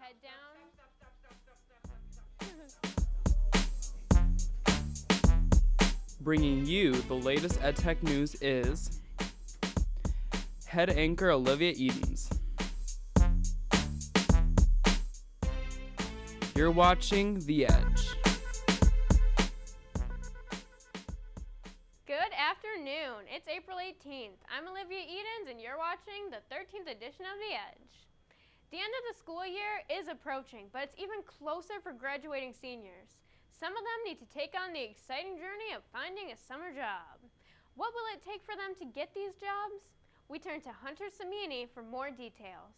head down. Bringing you the latest EdTech news is head anchor Olivia Edens. You're watching The Edge. Good afternoon. It's April 18th. I'm Olivia Edens, and you're watching the 13th edition of The Edge. The end of the school year is approaching, but it's even closer for graduating seniors. Some of them need to take on the exciting journey of finding a summer job. What will it take for them to get these jobs? We turn to Hunter Samini for more details.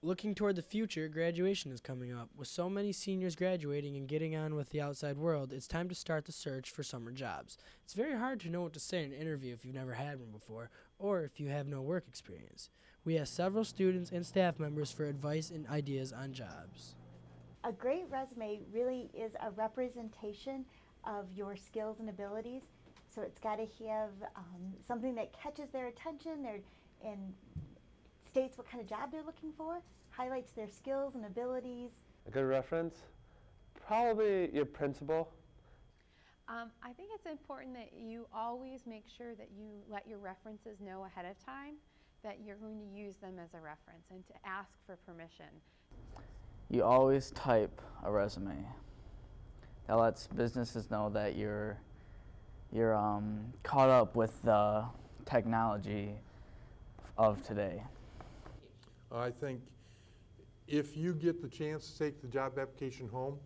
Looking toward the future, graduation is coming up. With so many seniors graduating and getting on with the outside world, it's time to start the search for summer jobs. It's very hard to know what to say in an interview if you've never had one before, or if you have no work experience. We asked several students and staff members for advice and ideas on jobs. A great resume really is a representation of your skills and abilities. So it's got to have something that catches their attention and states what kind of job they're looking for, highlights their skills and abilities. A good reference? Probably your principal. I think it's important that you always make sure that you let your references know ahead of time that you're going to use them as a reference and to ask for permission. You always type a resume. That lets businesses know that you're caught up with the technology of today. I think if you get the chance to take the job application home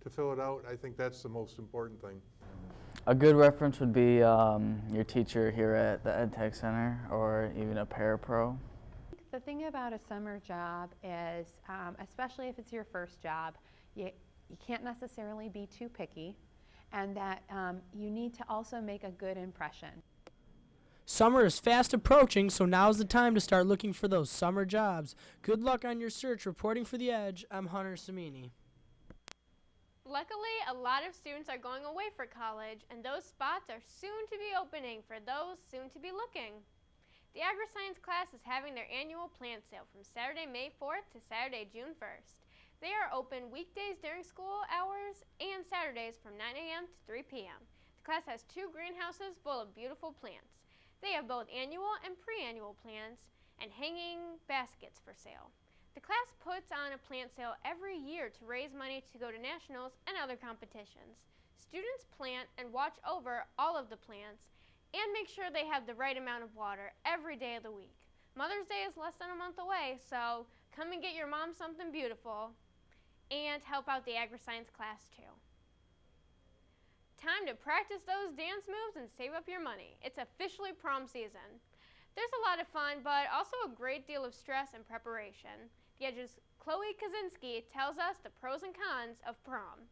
to fill it out, I think that's the most important thing. A good reference would be your teacher here at the EdTech Center or even a parapro. The thing about a summer job is, especially if it's your first job, you can't necessarily be too picky, and that you need to also make a good impression. Summer is fast approaching, so now's the time to start looking for those summer jobs. Good luck on your search. Reporting for The Edge, I'm Hunter Samini. Luckily, a lot of students are going away for college, and those spots are soon to be opening for those soon to be looking. The Agri-Science class is having their annual plant sale from Saturday, May 4th to Saturday, June 1st. They are open weekdays during school hours and Saturdays from 9 a.m. to 3 p.m. The class has 2 greenhouses full of beautiful plants. They have both annual and pre-annual plants and hanging baskets for sale. The class puts on a plant sale every year to raise money to go to nationals and other competitions. Students plant and watch over all of the plants and make sure they have the right amount of water every day of the week. Mother's Day is less than a month away, so come and get your mom something beautiful and help out the Agri-Science class too. Time to practice those dance moves and save up your money. It's officially prom season. There's a lot of fun, but also a great deal of stress and preparation. The Edge's Chloe Kaczynski tells us the pros and cons of prom.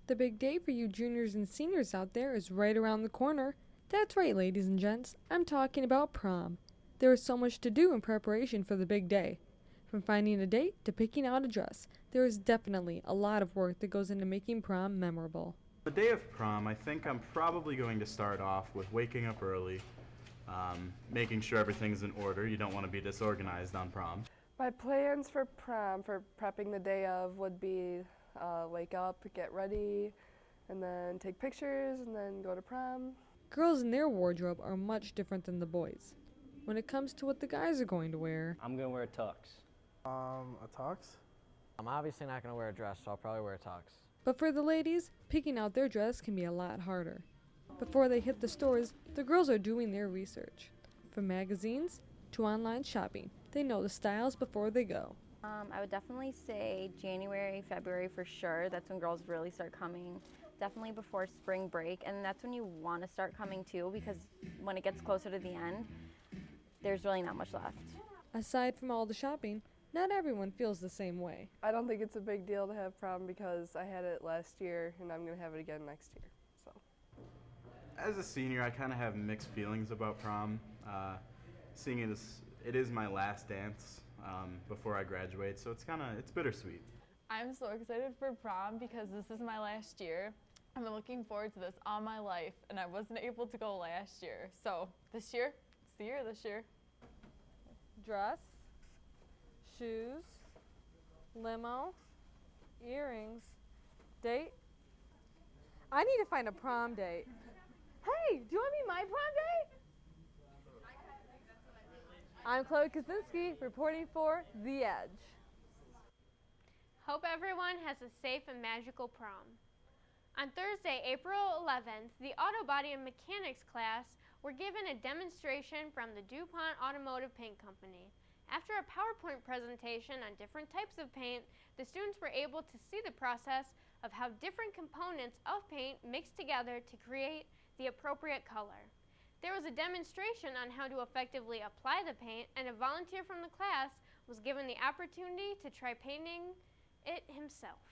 The big day for you juniors and seniors out there is right around the corner. That's right, ladies and gents. I'm talking about prom. There is so much to do in preparation for the big day. From finding a date to picking out a dress, there is definitely a lot of work that goes into making prom memorable. The day of prom, I think I'm probably going to start off with waking up early, making sure everything's in order. You don't want to be disorganized on prom. My plans for prom, for prepping the day of, would be wake up, get ready, and then take pictures, and then go to prom. Girls in their wardrobe are much different than the boys. When it comes to what the guys are going to wear, I'm going to wear a tux. A tux? I'm obviously not going to wear a dress, so I'll probably wear a tux. But for the ladies, picking out their dress can be a lot harder. Before they hit the stores, the girls are doing their research. From magazines to online shopping, they know the styles before they go. I would definitely say January, February for sure. That's when girls really start coming. Definitely before spring break, and that's when you want to start coming too, because when it gets closer to the end, there's really not much left. Aside from all the shopping, not everyone feels the same way. I don't think it's a big deal to have prom because I had it last year and I'm going to have it again next year. So, As a senior, I kind of have mixed feelings about prom. Seeing it is my last dance before I graduate, so it's bittersweet. I'm so excited for prom because this is my last year. I've been looking forward to this all my life, and I wasn't able to go last year. So this year, it's the year this year. Dress, shoes, limo, earrings, date. I need to find a prom date. Hey, do you want to be my prom date? I'm Chloe Kaczynski, reporting for The Edge. Hope everyone has a safe and magical prom. On Thursday, April 11th, the Autobody and Mechanics class were given a demonstration from the DuPont Automotive Paint Company. After a PowerPoint presentation on different types of paint, the students were able to see the process of how different components of paint mix together to create the appropriate color. There was a demonstration on how to effectively apply the paint, and a volunteer from the class was given the opportunity to try painting it himself.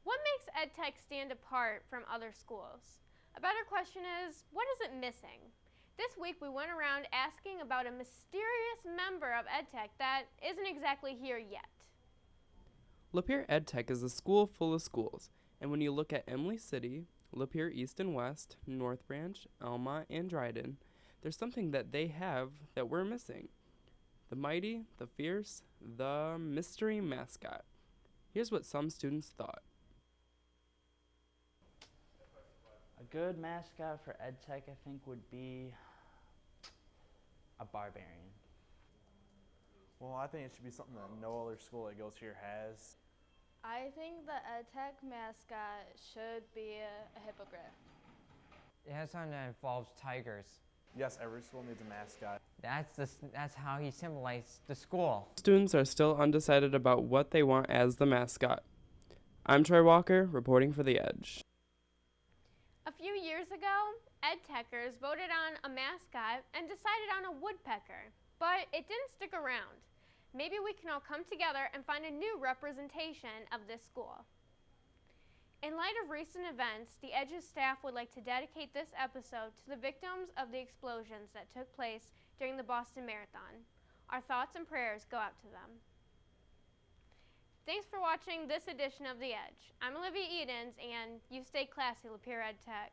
What makes EdTech stand apart from other schools? A better question is, what is it missing? This week we went around asking about a mysterious member of EdTech that isn't exactly here yet. Lapeer EdTech is a school full of schools, and when you look at Emily City, Lapeer East and West, North Branch, Alma, and Dryden, there's something that they have that we're missing. The mighty, the fierce, the mystery mascot. Here's what some students thought. A good mascot for EdTech, I think, would be a barbarian. Well, I think it should be something that no other school that goes here has. I think the EdTech mascot should be a hippogriff. It has something that involves tigers. Yes, every school needs a mascot. That's how he symbolizes the school. Students are still undecided about what they want as the mascot. I'm Troy Walker, reporting for The Edge. A few years ago, EdTechers voted on a mascot and decided on a woodpecker, but it didn't stick around. Maybe we can all come together and find a new representation of this school. In light of recent events, the Edge's staff would like to dedicate this episode to the victims of the explosions that took place during the Boston Marathon. Our thoughts and prayers go out to them. Thanks for watching this edition of The Edge. I'm Olivia Edens, and you stay classy, Lapeer EdTech.